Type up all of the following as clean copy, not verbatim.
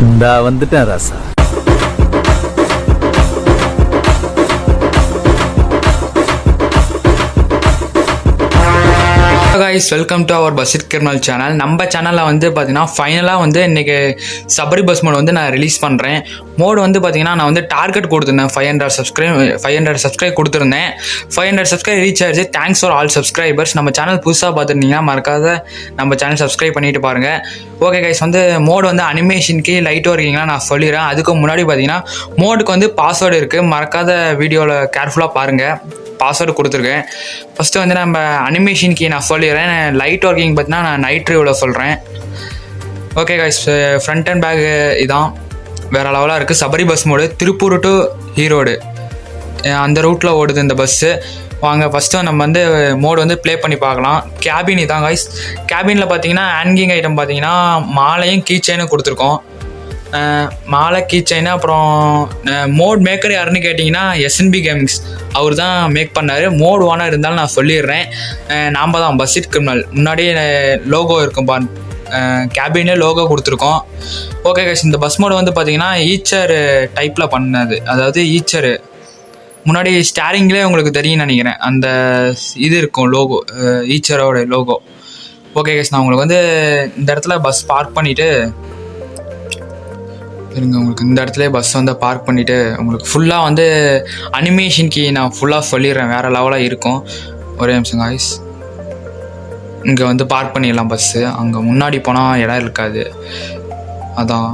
இந்தா வந்துட்டேன் ராசா. guys, welcome to our Basit Criminal channel. நம்ம சேனலில் வந்து பார்த்தீங்கன்னா ஃபைனலாக வந்து இன்றைக்கி சபரி பஸ் மோட் வந்து நான் ரிலீஸ் பண்ணுறேன். மோடு வந்து பார்த்தீங்கன்னா நான் வந்து டார்கெட் கொடுத்துருந்தேன் 500 சப்ஸ்கிரைப் கொடுத்துருந்தேன். 500 சப்ஸ்கிரைப் ரீச் ஆயிடுச்சு. Thanks for all subscribers. நம்ம சேனல் புதுசாக பார்த்துருந்தீங்கன்னா மறக்காத நம்ம சேனல் சப்ஸ்கிரைப் பண்ணிட்டு பாருங்கள். ஓகே கைஸ், வந்து மோடு வந்து அனிமேஷனுக்கு லைட் ஒர்க்கிங்லாம் நான் சொல்லிடுறேன். அதுக்கு முன்னாடி பார்த்தீங்கன்னா மோடுக்கு வந்து பாஸ்வேர்டு இருக்குது. மறக்காத வீடியோவில் கேர்ஃபுல்லாக பாருங்கள். பாஸ்வேர்டு கொடுத்துருக்கேன். ஃபஸ்ட்டு வந்து நம்ம அனிமேஷன் கீ நான் சொல்லிடுறேன். லைட் ஒர்க்கிங் பார்த்தீங்கன்னா நான் நைட் ரிவ்யூவில் சொல்கிறேன். Okay guys, front and back இதான் வேறு லெவலாக இருக்குது. Sabari bus mod Tiruppur to Erode அந்த ரூட்டில் ஓடுது இந்த பஸ்ஸு. வாங்க ஃபஸ்ட்டு நம்ம வந்து மோடு வந்து ப்ளே பண்ணி பார்க்கலாம். கேபின் இதான் கைஸ். கேபினில் பார்த்தீங்கன்னா ஹேங்கிங் ஐட்டம் பார்த்தீங்கன்னா மாலையும் கீ செயினும் கொடுத்துருக்கோம். மாலை கீ செயின். அப்புறம் மோட் மேக்கர் யாருன்னு கேட்டிங்கன்னா SNB கேமிங்ஸ் அவர் தான் மேக் பண்ணார். மோட் ஓனர் இருந்தாலும் நான் சொல்லிடுறேன், நாம் தான் பசிட் கிரிமினல். முன்னாடியே லோகோ இருக்கும் பா, கேபினே லோகோ கொடுத்துருக்கோம். ஓகே கைஸ், இந்த பஸ் மோடு வந்து பார்த்தீங்கன்னா ஈச்சர் டைப்பில் பண்ணது. அதாவது ஈச்சர் முன்னாடி ஸ்டேரிங்லேயே உங்களுக்கு தெரியும்னு நினைக்கிறேன், அந்த இது இருக்கும் லோகோ, ஈச்சரோட லோகோ. ஓகே கைஸ், நான் உங்களுக்கு வந்து இந்த இடத்துல பஸ் பார்க் பண்ணிவிட்டு இருங்க, உங்களுக்கு இந்த இடத்துல பஸ் வந்து பார்க் பண்ணிவிட்டு உங்களுக்கு ஃபுல்லாக வந்து அனிமேஷன் கீ நான் ஃபுல்லாக சொல்லிடுறேன். வேறு லெவலாக இருக்கும். ஒரே நிமிஷம் காய்ஸ், இங்கே வந்து பார்க் பண்ணிடலாம் பஸ்ஸு. அங்கே முன்னாடி போனால் இடம் இருக்காது. அதான்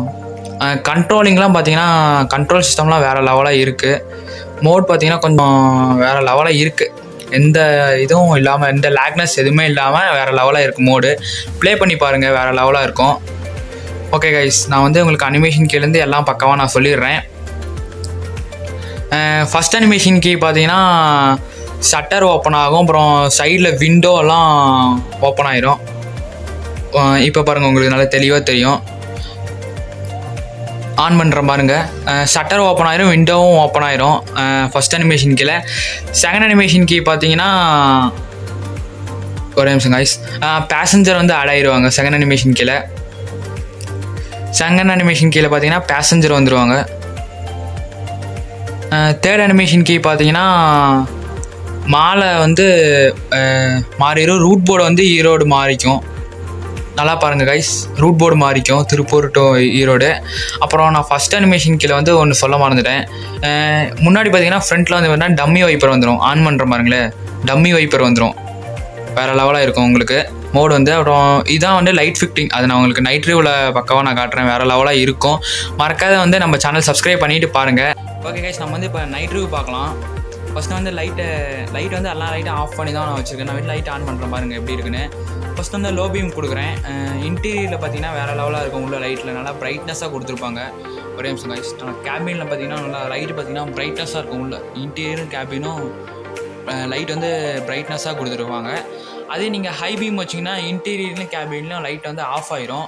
கண்ட்ரோலிங்லாம் பார்த்தீங்கன்னா கண்ட்ரோல் சிஸ்டம்லாம் வேறு லெவலாக இருக்குது. மோட் பார்த்தீங்கன்னா கொஞ்சம் வேறு லெவலாக இருக்குது. எந்த இதுவும் இல்லாமல், எந்த லேக்னஸ் எதுவுமே இல்லாமல் வேறு லெவலாக இருக்குது. மோடு ப்ளே பண்ணி பாருங்கள், வேறு லெவலாக இருக்கும். ஓகே கைஸ், நான் வந்து உங்களுக்கு அனிமேஷன் கீழேருந்து எல்லாம் பக்காவாக நான் சொல்லிடுறேன். ஃபஸ்ட் அனிமேஷன் கீ பார்த்தீங்கன்னா ஷட்டர் ஓப்பன் ஆகும். அப்புறம் சைடில் விண்டோலாம் ஓப்பன் ஆயிரும். இப்போ பாருங்கள், உங்களுக்கு நல்லா தெளிவாக தெரியும். ஆன் பண்ணுற பாருங்க, ஷட்டர் ஓப்பன் ஆயிரும், விண்டோவும் ஓப்பன் ஆயிரும் ஃபஸ்ட் அனிமேஷன் கீழே. செகண்ட் அனிமேஷன் கீ பார்த்தீங்கன்னா ஒரே நிமிஷம் கைஸ், பேசஞ்சர் வந்து ஆட் ஆயிடுவாங்க செகண்ட் அனிமேஷன் கீழே. செகண்ட் அனிமேஷன் கீழே பார்த்தீங்கன்னா பேசஞ்சர் வந்துடுவாங்க. தேர்ட் அனிமேஷன் கீ பார்த்தீங்கன்னா மாலை வந்து மாறிடும். ரூட் போர்டு வந்து ஈரோடு மாறிக்கும். நல்லா பாருங்கள் கைஸ், ரூட் போர்டு மாறிக்கும் திருப்பூர் டு ஈரோடு. அப்புறம் நான் ஃபஸ்ட் அனிமேஷன் கீழே வந்து ஒன்று சொல்ல மறந்துட்டேன். முன்னாடி பார்த்தீங்கன்னா ஃப்ரண்ட்டில் வந்து வேணால் டம்மி வைப்பர் வந்துடும். ஆன் பண்ணுற பாருங்களேன், டம்மி வைப்பர் வந்துடும். வேறு லெவலாக இருக்கும் உங்களுக்கு மோடு வந்து. அப்புறம் இதான் வந்து லைட் ஃபிட்டிங், அது நான் உங்களுக்கு நைட் ரிவ்யூவில் பக்காவாக நான் காட்டுறேன். வேறு லெவலாக இருக்கும். மறக்காத வந்து நம்ம சேனல் சப்ஸ்கிரைப் பண்ணிவிட்டு பாருங்கள். ஓகே கைஸ், நம்ம வந்து இப்போ நைட் ரிவ்யூ பார்க்கலாம். ஃபஸ்ட்டு வந்து லைட் வந்து எல்லா லைட்டும் ஆஃப் பண்ணி தான் நான் வச்சுருக்கேன். நான் வீட்டில் லைட் ஆன் பண்ணுறேன் பாருங்கள் எப்படி இருக்குன்னு. ஃபஸ்ட்டு வந்து லோ பீம் கொடுக்குறேன். இன்டீரியரில் பார்த்தீங்கன்னா வேறு லெவலாக இருக்கும். உள்ள லைட்டில் நல்லா ப்ரைட்னஸாக கொடுத்துருப்பாங்க. ஒரே நிமிஷம் கைஸ், கேபினில் பார்த்தீங்கன்னா நல்லா லைட்டு பார்த்தீங்கன்னா ப்ரைட்னஸாக இருக்கும். உள்ள இன்டீரியரும் கேபினும் லைட் வந்து ப்ரைட்னஸாக கொடுத்துருப்பாங்க. அதே நீங்கள் ஹை பீம் வச்சிங்கன்னா இன்டீரியர்லையும் கேபின்லையும் லைட் வந்து ஆஃப் ஆயிரும்.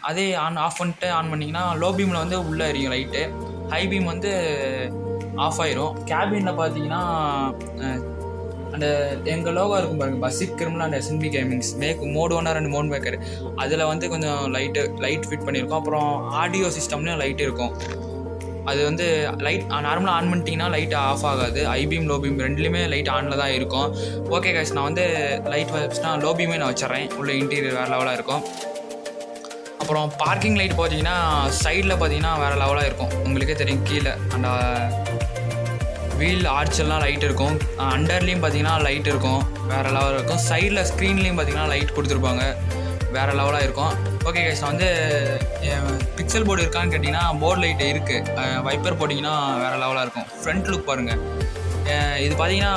அதே ஆஃப் பண்ணிட்டு ஆன் பண்ணிங்கன்னா லோ பீமில் வந்து உள்ளே எரியும் லைட்டு, ஹை பீம் வந்து ஆஃப் ஆயிரும். கேபினில் பார்த்தீங்கன்னா அந்த எங்கள் லோகோ இருக்கும் பாருங்கள், பசிட் criminal and SNB gamings mod owner and mod maker. அதில் வந்து கொஞ்சம் லைட் ஃபிட் பண்ணியிருக்கோம். அப்புறம் ஆடியோ சிஸ்டம்லேயும் லைட் இருக்கும். அது வந்து லைட் நார்மலாக ஆன் பண்ணிட்டீங்கன்னா லைட் ஆஃப் ஆகாது. ஐபீம் லோ பீம் ரெண்டுலேயுமே லைட் ஆனில் தான் இருக்கும். ஓகே கைஸ், நான் வந்து லைட் வச்சுனா லோ பீமே நான் வச்சிட்றேன். உள்ள இன்டீரியர் வேறு லெவலாக இருக்கும். அப்புறம் பார்க்கிங் லைட் பார்த்தீங்கன்னா சைடில் பார்த்தீங்கன்னா வேறு லெவலாக இருக்கும். உங்களுக்கே தெரியும், கீழே அந்த வீல் ஆர்ச்செல்லாம் லைட் இருக்கும். அண்டர்லேயும் பார்த்தீங்கன்னா லைட் இருக்கும், வேறு லெவலாக இருக்கும். சைடில் ஸ்க்ரீன்லேயும் பார்த்தீங்கன்னா லைட் கொடுத்துருப்பாங்க, வேறு லெவலாக இருக்கும். ஓகே கைஸ், நான் வந்து பிக்சல் போர்டு இருக்கான்னு கேட்டிங்கன்னா போர்டு லைட்டு இருக்குது. வைப்பர் போட்டிங்கன்னா வேறு லெவலாக இருக்கும். ஃப்ரண்ட் லுக் பாருங்கள். இது பார்த்தீங்கன்னா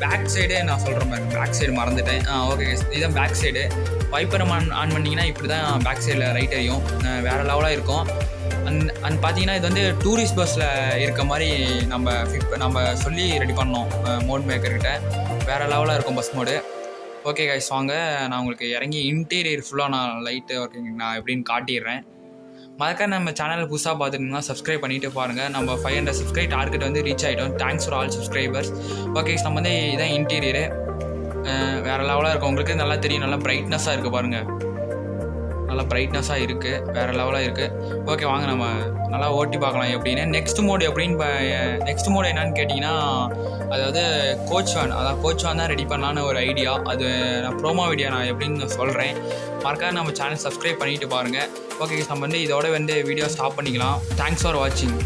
பேக் சைடே நான் சொல்கிறேன் பாருங்கள், பேக் சைடு மறந்துட்டேன். ஓகே கைஸ், இதுதான் பேக் சைடு. வைப்பர் ஆன் பண்ணிங்கன்னா இப்படி தான் பேக் சைடில் லைட் எரியும். வேறு லெவலாக இருக்கும். அண்ட் பார்த்தீங்கன்னா இது வந்து டூரிஸ்ட் பஸ்ஸில் இருக்க மாதிரி நம்ம சொல்லி ரெடி பண்ணோம் மோட் மேக்கர்கிட்ட. வேறு லெவலாக இருக்கும் பஸ் மோடு. ஓகே கைஸ், வாங்க நான் உங்களுக்கு இறங்கி இன்டீரியர் ஃபுல்லாக நான் லைட்டு ஒர்க்கிங் நான் எப்படின்னு காட்டிடுறேன். மறக்காம நம்ம சேனல் புதுசாக பார்த்துருந்தீங்கன்னா சப்ஸ்கிரைப் பண்ணிவிட்டு பாருங்கள். நம்ம 500 சப்ஸ்கிரைப் டார்கெட் வந்து ரீச் ஆகிட்டோம். Thanks for all subscribers. Okay, நம்ம வந்து இதான் இன்டீரியரு. வேறு லெவலாக இருக்கும். உங்களுக்கு நல்லா தெரியும், நல்லா ப்ரைட்னஸாக இருக்குது பாருங்கள். நல்லா பிரைட்னஸாக இருக்குது, வேறு லெவலாக இருக்குது. ஓகே வாங்க நம்ம நல்லா ஓட்டி பார்க்கலாம் எப்படின்னு. நெக்ஸ்ட் மோடு நெக்ஸ்ட் மோடு என்னன்னு கேட்டிங்கன்னா, அதாவது கோச் வேன், அதாவது கோச் வேன் தான் ரெடி பண்ணலான்னு ஒரு ஐடியா. அது நான் ப்ரோமோ வீடியோ நான் எப்படின்னு சொல்கிறேன். மறக்காம நம்ம சேனல் சப்ஸ்கிரைப் பண்ணிட்டு பாருங்கள். ஓகே நம்ம இதோட வீடியோ ஸ்டாப் பண்ணிக்கலாம். தேங்க்ஸ் ஃபார் வாட்சிங்.